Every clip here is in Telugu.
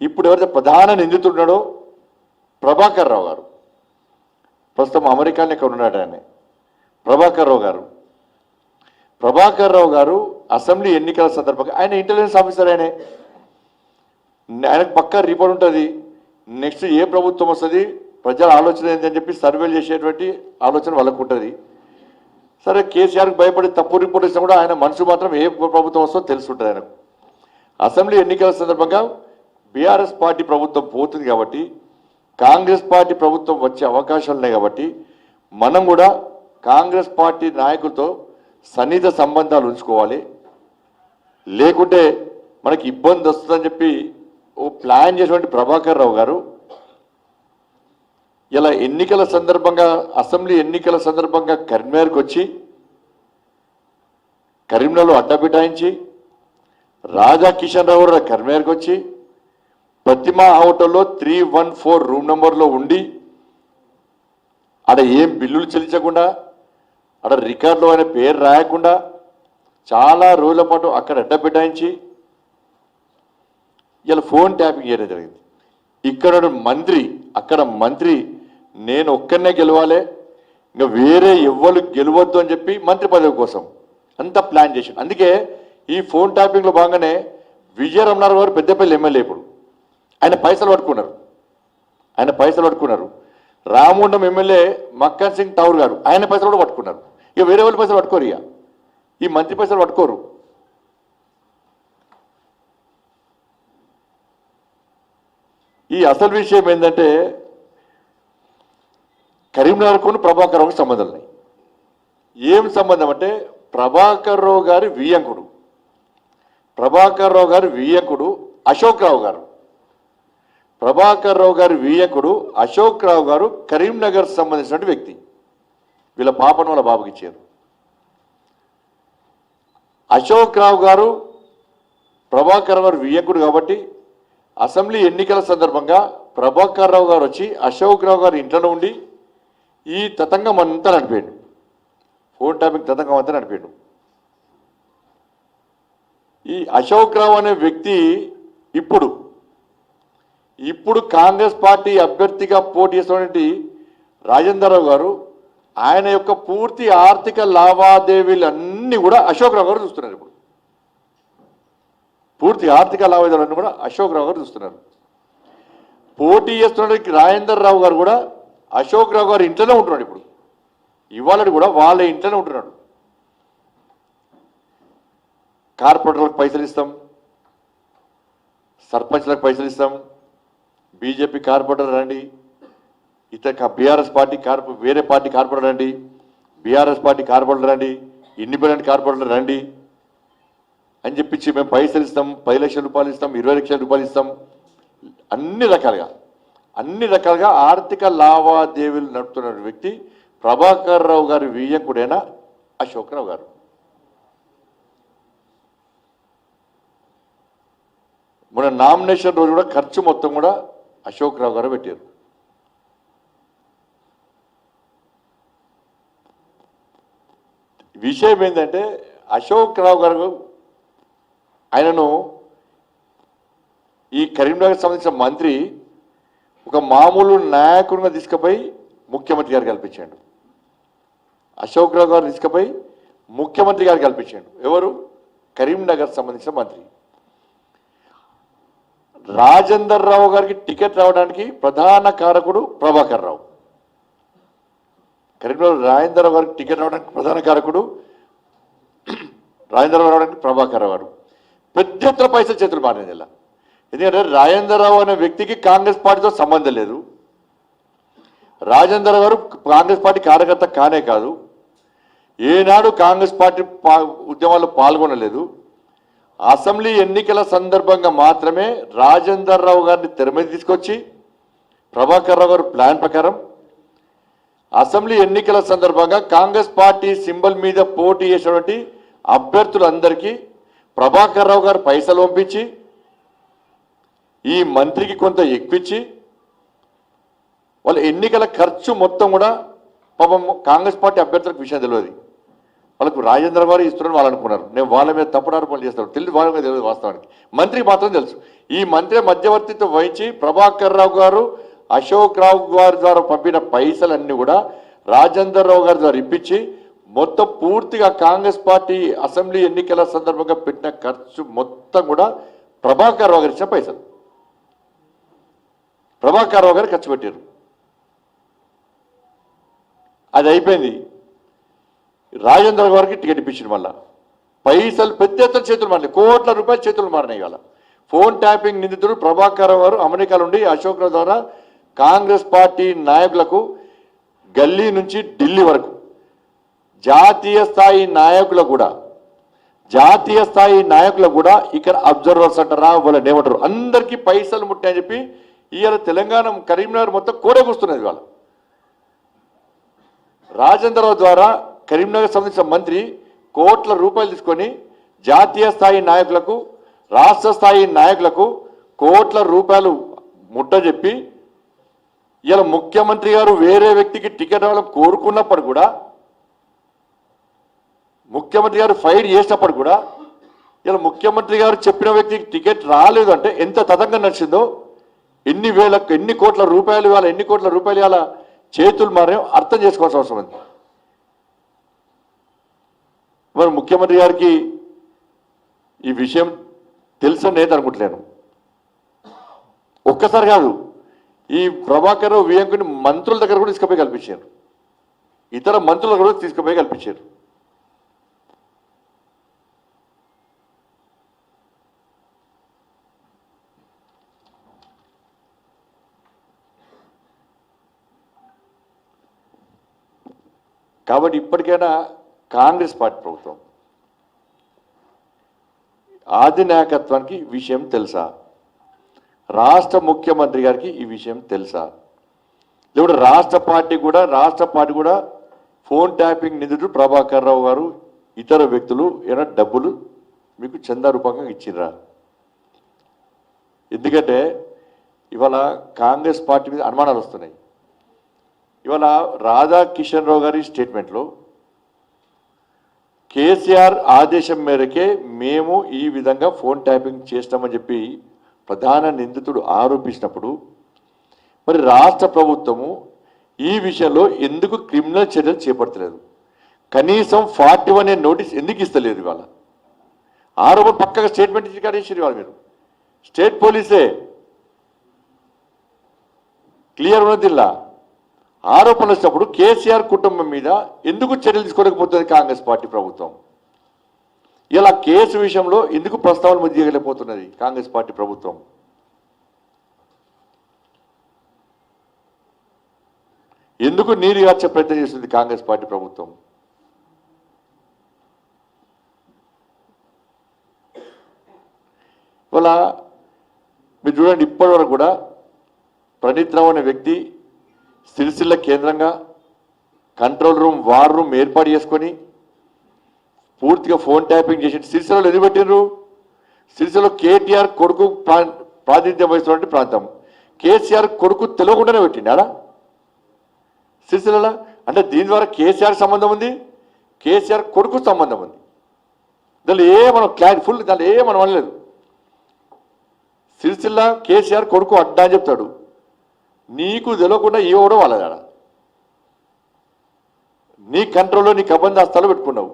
ఇప్పుడు ఎవరైతే ప్రధాన నిందితుడున్నాడో ప్రభాకర్ రావు గారు, ప్రస్తుతం అమెరికాలో ఇక్కడ ఉన్నాడు ఆయన, ప్రభాకర్ రావు గారు అసెంబ్లీ ఎన్నికల సందర్భంగా ఆయన ఇంటెలిజెన్స్ ఆఫీసర్, ఆయనకు పక్కా రిపోర్ట్ ఉంటుంది. నెక్స్ట్ ఏ ప్రభుత్వం వస్తుంది, ప్రజల ఆలోచన ఏంటని చెప్పి సర్వేలు చేసేటువంటి ఆలోచన వాళ్ళకు ఉంటుంది. సరే, కేసీఆర్కి భయపడి తప్పు రిపోర్ట్ ఇచ్చినా కూడా ఆయన మనసు మాత్రం ఏ ప్రభుత్వం వస్తుందో తెలుసుంటుంది ఆయనకు. అసెంబ్లీ ఎన్నికల సందర్భంగా బీఆర్ఎస్ పార్టీ ప్రభుత్వం పోతుంది కాబట్టి, కాంగ్రెస్ పార్టీ ప్రభుత్వం వచ్చే అవకాశాలు ఉన్నాయి కాబట్టి, మనం కూడా కాంగ్రెస్ పార్టీ నాయకులతో సన్నిహిత సంబంధాలు ఉంచుకోవాలి. లేకుంటే మనకి ఇబ్బంది వస్తుందని చెప్పి ఓ ప్లాన్ చేసినటువంటి ప్రభాకర్ రావు గారు ఇలా ఎన్నికల సందర్భంగా, అసెంబ్లీ ఎన్నికల సందర్భంగా కరీంనగర్కి వచ్చి కరీంనగర్లో అడ్డబిటాయించి, రాజా కిషన్ రావు గారు కరీంనగర్కి వచ్చి ప్రతిమా హోటల్లో 314 రూమ్ నెంబర్లో ఉండి ఆడ ఏం బిల్లులు చెల్లించకుండా, ఆడ రికార్డులో ఆయన పేరు రాయకుండా చాలా రోజుల పాటు అక్కడ అడ్డబిటాయించి ఇలా ఫోన్ ట్యాపింగ్ చేయడం జరిగింది. ఇక్కడ మంత్రి, అక్కడ మంత్రి నేను ఒక్కనే గెలవాలి, ఇంకా వేరే ఎవ్వరు గెలవద్దు అని చెప్పి మంత్రి పదవి కోసం అంతా ప్లాన్ చేశాడు. అందుకే ఈ ఫోన్ ట్యాపింగ్లో భాగంగానే విజయ రమణారావు గారు పెద్దపల్లి ఎమ్మెల్యే, ఇప్పుడు ఆయన పైసలు పట్టుకున్నారు. రామగుండం ఎమ్మెల్యే మక్కన్ సింగ్ టౌర్ గారు ఆయన పైసలు కూడా పట్టుకున్నారు. ఇక వేరే వాళ్ళు పైసలు పట్టుకోరు, ఇక ఈ మంత్రి పైసలు పట్టుకోరు. ఈ అసలు విషయం ఏంటంటే కరీంనగర్కు ప్రభాకర్ రావుకి సంబంధం ఉన్నాయి. ఏం సంబంధం అంటే ప్రభాకర్ రావు గారి వియ్యంకుడు అశోక్ రావు గారు, ప్రభాకర్ రావు గారి వియ్యంకుడు అశోక్ రావు గారు కరీంనగర్ సంబంధించిన వ్యక్తి. వీళ్ళ పాపను వాళ్ళ బాబుకి ఇచ్చారు. అశోక్ రావు గారు ప్రభాకర్ గారు వియ్యంకుడు కాబట్టి అసెంబ్లీ ఎన్నికల సందర్భంగా ప్రభాకర్ రావు గారు వచ్చి అశోక్ రావు గారి ఇంట్లో ఉండి ఈ తతంగం అంతా నడిపాడు, ఫోన్ ట్యాపింగ్ తతంగం అంతా నడిపాడు. ఈ అశోక్ రావు అనే వ్యక్తి ఇప్పుడు కాంగ్రెస్ పార్టీ అభ్యర్థిగా పోటీ చేసినటువంటి రాజేందర్ రావు గారు, ఆయన యొక్క పూర్తి ఆర్థిక లావాదేవీలన్నీ కూడా అశోక్ రావు గారు చూస్తున్నారు. ఇప్పుడు పూర్తి ఆర్థిక లావాదేవీలన్నీ కూడా అశోక్ రావు గారు చూస్తున్నారు. పోటీ చేస్తున్న రాజేందర్ రావు గారు కూడా అశోక్ రావు గారు ఇంట్లోనే ఉంటున్నాడు. ఇప్పుడు ఇవాళ కూడా వాళ్ళ ఇంట్లోనే ఉంటున్నాడు. కార్పొరేటర్లకు పైసలు ఇస్తాం, సర్పంచ్లకు పైసలు ఇస్తాం, బీజేపీ కార్పొరేటర్ రండి, ఇతర బీఆర్ఎస్ పార్టీ వేరే పార్టీ కార్పొరేటర్ రండి, బీఆర్ఎస్ పార్టీ కార్పొరేటర్ రండి, ఇండిపెండెంట్ కార్పొరేటర్ రండి అని చెప్పించి మేము పైసలు ఇస్తాం, 10 లక్షల రూపాయలు ఇస్తాం, 20 లక్షల రూపాయలు ఇస్తాం. అన్ని రకాలుగా ఆర్థిక లావాదేవీలు నడుపుతున్న వ్యక్తి ప్రభాకర్ రావు గారి వియ్యంకుడైన అశోక్ రావు గారు. మన నామినేషన్ రోజు కూడా ఖర్చు మొత్తం కూడా అశోక్ రావు గారు పెట్టారు. విషయం ఏంటంటే అశోక్ రావు గారు ఆయనను ఈ కరీంనగర్ సంబంధించిన మంత్రి ఒక మామూలు నాయకుడిగా తీసుకుపోయి ముఖ్యమంత్రి గారు కల్పించాడు. అశోక్ రావు గారు తీసుకుపోయి ముఖ్యమంత్రి గారు కల్పించాడు. ఎవరు? కరీంనగర్ సంబంధించిన మంత్రి. రాజేందర్ రావు గారికి టికెట్ రావడానికి ప్రధాన కారకుడు ప్రభాకర్ రావు. కరీంనగర్ రాజేందర్ రావు గారికి టికెట్ రావడానికి ప్రధాన కారకుడు రాజేందర్ రావు రావడానికి ప్రభాకర్ రావు గారు. పెద్ద ఎత్తున పైసలు చేతులు మారినది ఇలా. ఎందుకంటే రాజేందర్ రావు అనే వ్యక్తికి కాంగ్రెస్ పార్టీతో సంబంధం లేదు. రాజేందర్ రావు గారు కాంగ్రెస్ పార్టీ కార్యకర్త కానే కాదు, ఏనాడు కాంగ్రెస్ పార్టీ ఉద్యమాల్లో పాల్గొనలేదు. అసెంబ్లీ ఎన్నికల సందర్భంగా మాత్రమే రాజేందర్ రావు గారిని తెర మీద తీసుకొచ్చి ప్రభాకర్ రావు గారు ప్లాన్ ప్రకారం అసెంబ్లీ ఎన్నికల సందర్భంగా కాంగ్రెస్ పార్టీ సింబల్ మీద పోటీ చేసినటువంటి అభ్యర్థులందరికీ ప్రభాకర్ రావు గారు పైసలు పంపించి ఈ మంత్రికి కొంత ఎక్కించి వాళ్ళ ఎన్నికల ఖర్చు మొత్తం కూడా పాపం కాంగ్రెస్ పార్టీ అభ్యర్థులకు విషయం తెలియదు. వాళ్ళకు రాజేంద్ర గారు ఇస్తున్నారని వాళ్ళు అనుకున్నారు. నేను వాళ్ళ మీద తప్పుడు ఆరోపణలు చేస్తాను, తెలియదు, వాళ్ళ మీద తెలియదు. వాస్తవానికి మంత్రికి మాత్రం తెలుసు. ఈ మంత్రి మధ్యవర్తిత్వం వహించి ప్రభాకర్ రావు గారు, అశోక్ రావు గారి ద్వారా పంపిన పైసలన్నీ కూడా రాజేందర్ రావు గారి ద్వారా ఇప్పించి మొత్తం పూర్తిగా కాంగ్రెస్ పార్టీ అసెంబ్లీ ఎన్నికల సందర్భంగా పెట్టిన ఖర్చు మొత్తం కూడా ప్రభాకర్ రావు గారు ఇచ్చిన పైసలు ప్రభాకర్ రావు గారు ఖర్చు పెట్టారు. అది అయిపోయింది. రాజేంద్ర గారికి టికెట్ ఇప్పించింది. మళ్ళా పైసలు పెద్ద ఎత్తున చేతులు మారినాయి, కోట్ల రూపాయలు చేతులు మారినాయి. ఇవాళ ఫోన్ ట్యాపింగ్ నిందితుడు ప్రభాకర్ రావు గారు అమెరికాలో ఉండి అశోక్ రావు ద్వారా కాంగ్రెస్ పార్టీ నాయకులకు గల్లీ నుంచి ఢిల్లీ వరకు జాతీయ స్థాయి నాయకులకు కూడా ఇక్కడ అబ్జర్వర్స్ అంటారా వాళ్ళ ఏమంటారు అందరికీ పైసలు ముట్టాయని చెప్పి ఇవాళ తెలంగాణ కరీంనగర్ మొత్తం కూడగూస్తున్నది. ఇవాళ రాజేంద్రరావు ద్వారా కరీంనగర్ సంబంధించిన మంత్రి కోట్ల రూపాయలు తీసుకొని జాతీయ స్థాయి నాయకులకు, రాష్ట్ర స్థాయి నాయకులకు కోట్ల రూపాయలు ముట్టజెప్పి ఇలా ముఖ్యమంత్రి గారు వేరే వ్యక్తికి టికెట్ ఇవ్వాలని కోరుకున్నప్పుడు కూడా, ముఖ్యమంత్రి గారు ఫైట్ చేసినప్పుడు కూడా ఇలా ముఖ్యమంత్రి గారు చెప్పిన వ్యక్తికి టికెట్ రాలేదు అంటే ఎంత తతంగం నడిచిందో, ఎన్ని కోట్ల రూపాయలు ఇవాళ చేతులు మారాయో అర్థం చేసుకోవాల్సిన అవసరం ఉంది. మరి ముఖ్యమంత్రి గారికి ఈ విషయం తెలుసని నేను అనుకుంటలేను. ఒక్కసారి కాదు, ఈ ప్రభాకర్ వియంకుని మంత్రుల దగ్గర కూడా తీసుకుపోయి కల్పించారు, ఇతర మంత్రుల దగ్గర కూడా తీసుకుపోయి కల్పించారు. కాబట్టి ఇప్పటికైనా కాంగ్రెస్ పార్టీ ప్రభుత్వం అధినాయకత్వానికి ఈ విషయం తెలుసా, రాష్ట్ర ముఖ్యమంత్రి గారికి ఈ విషయం తెలుసా, లేకపోతే రాష్ట్ర పార్టీ కూడా ఫోన్ ట్యాపింగ్ నిధుడు ప్రభాకర్ రావు గారు ఇతర వ్యక్తులు ఏమైనా డబ్బులు మీకు చందా రూపంగా ఇచ్చిర్రా? ఎందుకంటే ఇవాళ కాంగ్రెస్ పార్టీ మీద అనుమానాలు వస్తున్నాయి. ఇవాళ రాధాకిషన్ రావు గారి స్టేట్మెంట్లో కేసీఆర్ ఆదేశం మేరకే మేము ఈ విధంగా ఫోన్ ట్యాపింగ్ చేస్తామని చెప్పి ప్రధాన నిందితుడు ఆరోపించినప్పుడు మరి రాష్ట్ర ప్రభుత్వము ఈ విషయంలో ఎందుకు క్రిమినల్ చర్యలు చేపడతలేదు? కనీసం 41 నోటీస్ ఎందుకు ఇస్తలేదు? ఇవాళ ఆరోపణ పక్కగా స్టేట్మెంట్ ఇచ్చి కాడేసారు. ఇవాళ మీరు స్టేట్ పోలీసే క్లియర్ ఉన్నదిలా ఆరోపణలు వచ్చినప్పుడు కేసీఆర్ కుటుంబం మీద ఎందుకు చర్యలు తీసుకోలేకపోతుంది కాంగ్రెస్ పార్టీ ప్రభుత్వం? ఇలా కేసు విషయంలో ఎందుకు ప్రస్తావన ముద్దియలేకపోతున్నది కాంగ్రెస్ పార్టీ ప్రభుత్వం? ఎందుకు నీరుగార్చే ప్రయత్నం చేస్తుంది కాంగ్రెస్ పార్టీ ప్రభుత్వం? ఇవాళ మీరు చూడండి, ఇప్పటివరకు కూడా ప్రణీత్ రావు అనే వ్యక్తి సిరిసిల్ల కేంద్రంగా కంట్రోల్ రూమ్, వార్ రూమ్ ఏర్పాటు చేసుకొని పూర్తిగా ఫోన్ ట్యాపింగ్ చేసి సిరిసిల్లలో ఎందుకు పెట్టినారు? సిరిసిల్లలో కేటీఆర్ కొడుకు ప్రాతినిధ్యం వహిస్తున్నటువంటి ప్రాంతం, కేసీఆర్ కొడుకు తెలియకుండానే పెట్టిండాడా సిరిసిల్లలో? అంటే దీని ద్వారా కేసీఆర్ సంబంధం ఉంది, కేసీఆర్ కొడుకు సంబంధం ఉంది. దానిలో మనం ఫుల్ దానిలో మనం అనలేదు. సిరిసిల్ల కేసీఆర్ కొడుకు అడ్డా అని చెప్తాడు, నీకు తెలియకుండా ఎవడో వాళ్ళదాడ నీ కంట్రోల్లో నీ కబందాస్తాలు పెట్టుకున్నావు.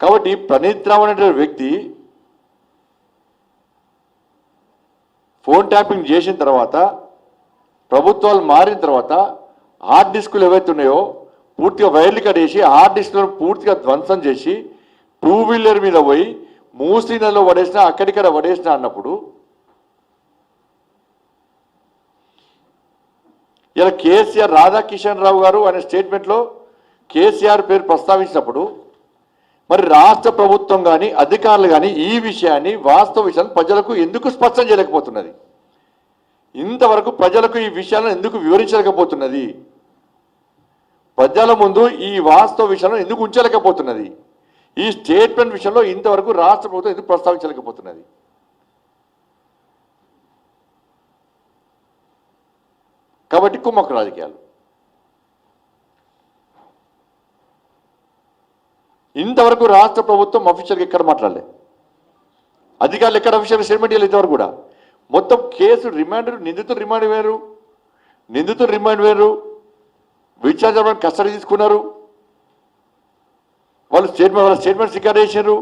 కాబట్టి ప్రణీత్ రావు అనే వ్యక్తి ఫోన్ ట్యాపింగ్ చేసిన తర్వాత, ప్రభుత్వాలు మారిన తర్వాత హార్డ్ డిస్కులు ఏవైతే ఉన్నాయో పూర్తిగా వైర్లు కట్టేసి హార్డ్ డిస్కులను పూర్తిగా ధ్వంసం చేసి 2 వీలర్ మీద పోయి మూసీ నదిలో పడేసినా అక్కడిక్కడ పడేసినా అన్నప్పుడు ఇలా కేసీఆర్ రాధాకిషన్ రావు గారు అనే స్టేట్మెంట్లో కేసీఆర్ పేరు ప్రస్తావించినప్పుడు మరి రాష్ట్ర ప్రభుత్వం కానీ అధికారులు కానీ ఈ విషయాన్ని, వాస్తవ విషయాన్ని ప్రజలకు ఎందుకు స్పష్టం చేయలేకపోతున్నది? ఇంతవరకు ప్రజలకు ఈ విషయాలను ఎందుకు వివరించలేకపోతున్నది? ప్రజల ముందు ఈ వాస్తవ విషయాలను ఎందుకు ఉంచలేకపోతున్నది? ఈ స్టేట్మెంట్ విషయంలో ఇంతవరకు రాష్ట్ర ప్రభుత్వం ఎందుకు ప్రస్తావించలేకపోతున్నది? కాబట్టి కుమ్మక్కు రాజకీయాలు. ఇంతవరకు రాష్ట్ర ప్రభుత్వం అఫీషియల్గా ఎక్కడ మాట్లాడలే, అధికారులు ఎక్కడ అఫీషియల్ స్టేట్మెంట్ ఇవ్వలేదు ఇంతవరకు కూడా. మొత్తం కేసు రిమాండ్, నిందితులు రిమాండ్ వేరు, విచారణ కస్టడీ తీసుకున్నారు, వాళ్ళ స్టేట్మెంట్స్ రికార్డ్ చేశారు.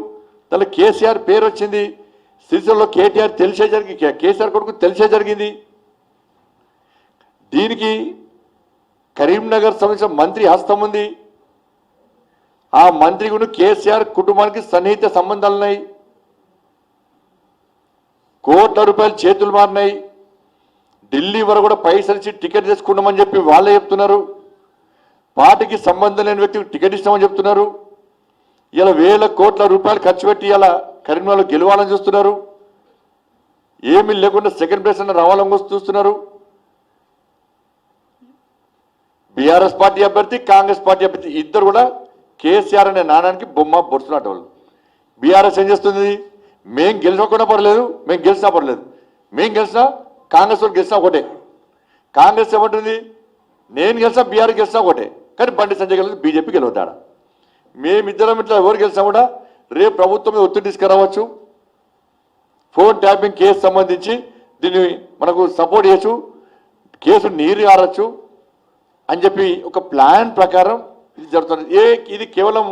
దానిలో కేసీఆర్ పేరు వచ్చింది, శ్రీశైలంలో కేటీఆర్ కేసీఆర్ కొడుకు తెలిసే జరిగింది. దీనికి కరీంనగర్ సంబంధించిన మంత్రి హస్తం ఉంది. ఆ మంత్రి కూడా కేసీఆర్ కుటుంబానికి సన్నిహిత సంబంధాలు ఉన్నాయి. కోట్ల రూపాయలు చేతులు మారినాయి. ఢిల్లీ వరకు కూడా పైసలు ఇచ్చి టికెట్ తీసుకున్నామని చెప్పి వాళ్ళే చెప్తున్నారు. పార్టీకి సంబంధం లేని వ్యక్తికి టికెట్ ఇస్తామని చెప్తున్నారు. ఇలా వేల కోట్ల రూపాయలు ఖర్చు పెట్టి ఇలా కరీంనగర్లో గెలవాలని చూస్తున్నారు. ఏమీ లేకుండా సెకండ్ ప్లేస్ అన్న రావాలని చూస్తున్నారు. బీఆర్ఎస్ పార్టీ అభ్యర్థి, కాంగ్రెస్ పార్టీ అభ్యర్థి ఇద్దరు కూడా కేసీఆర్ అనే నాణానికి బొమ్మ పొడుస్తున్నట్టు వాళ్ళు. బీఆర్ఎస్ ఏం చేస్తుంది, మేం గెలిచకుండా పర్లేదు, మేము గెలిచినా పర్లేదు, మేము గెలిచినా కాంగ్రెస్ వాళ్ళు గెలిచినా ఒకటే. కాంగ్రెస్ ఏమంటుంది, నేను గెలిచినా బీఆర్ గెలిచినా ఒకటే, కానీ బండి సంజయ్ గెలిచి బీజేపీ గెలుగుతాడా. మేమిద్దరం ఇట్లా ఎవరు గెలిచినా కూడా రేపు ప్రభుత్వం మీద ఒత్తిడి తీసుకురావచ్చు. ఫోన్ ట్యాపింగ్ కేసు సంబంధించి దీన్ని మనకు సపోర్ట్ చేయొచ్చు, కేసు నీరు ఆరచ్చు అని చెప్పి ఒక ప్లాన్ ప్రకారం ఇది జరుగుతుంది. ఇది కేవలం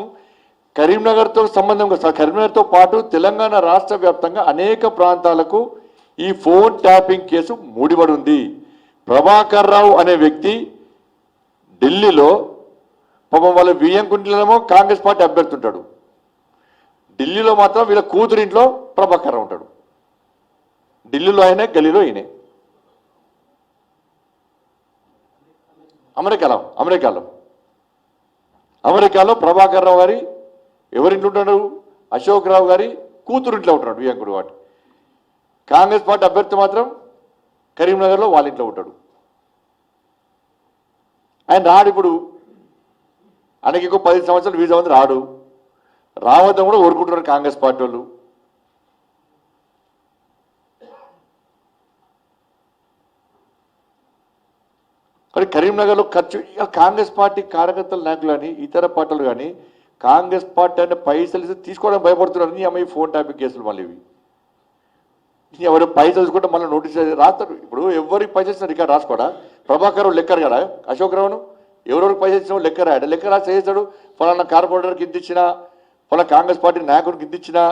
కరీంనగర్తో సంబంధం, కరీంనగర్తో పాటు తెలంగాణ రాష్ట్ర వ్యాప్తంగా అనేక ప్రాంతాలకు ఈ ఫోన్ ట్యాపింగ్ కేసు ముడిపడి ఉంది. ప్రభాకర్ రావు అనే వ్యక్తి ఢిల్లీలో పాపం వాళ్ళ వియ్యంకుంటలేమో కాంగ్రెస్ పార్టీ అభ్యర్థి ఉంటాడు, ఢిల్లీలో మాత్రం వీళ్ళ కూతురింట్లో ప్రభాకర్ రావు ఉంటాడు. ఢిల్లీలో ఆయనే, గల్లీలో ఈయనే. అమెరికాలో ప్రభాకర్ రావు గారి ఎవరింట్లో ఉంటాడు, అశోక్ రావు గారి కూతురింట్లో ఉంటున్నాడు వియ్యంకుడు. వాటి కాంగ్రెస్ పార్టీ అభ్యర్థి మాత్రం కరీంనగర్లో వాళ్ళ ఇంట్లో ఉంటాడు. ఆయన రాడు. ఇప్పుడు ఆయనకి ఇంకో 10 సంవత్సరాలు వీజా ఉంది, రావద్దని కూడా కోరుకుంటున్నారు కాంగ్రెస్ పార్టీ వాళ్ళు. కానీ కరీంనగర్లో ఖర్చు కాంగ్రెస్ పార్టీ కార్యకర్తల నాయకులు కానీ ఇతర పార్టీలు కానీ కాంగ్రెస్ పార్టీ అంటే పైసలు తీసుకోవడం భయపడుతున్నారు. నీ అమ్మాయి ఫోన్ ట్యాపింగ్ కేసులు మళ్ళీ ఇవి ఎవరు పైసలు తీసుకుంటే మళ్ళీ నోటీస్ రాస్తారు. ఇప్పుడు ఎవరికి పైసలు ఇచ్చిన రికార్డు రాసుకోడా, ప్రభాకర్ లెక్కరు కదా, అశోక్ రావును ఎవరెవరికి పైసలు ఇచ్చినా లెక్క రాయడు. లెక్క రాసి చేస్తాడు, ఫలానా కార్పొరేటర్కి ఇంత ఇచ్చినా, ఫలానా కాంగ్రెస్ పార్టీ నాయకుడికి ఇంత ఇచ్చినా,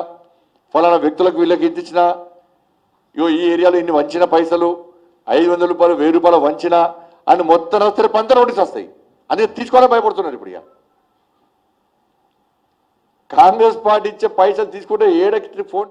ఫలానా వ్యక్తులకు వీళ్ళకి ఇంత ఇచ్చినా, ఈ ఏరియాలో ఇన్ని వంచిన పైసలు 500 రూపాయలు 1000 రూపాయలు వంచినా అని మొత్తం వస్తే పంత నోటీస్ వస్తాయి. అనేది తీసుకోవాలని భయపడుతున్నారు. ఇప్పుడు ఇక కాంగ్రెస్ పార్టీ ఇచ్చే పైసలు తీసుకుంటే ఏడకి ఫోన్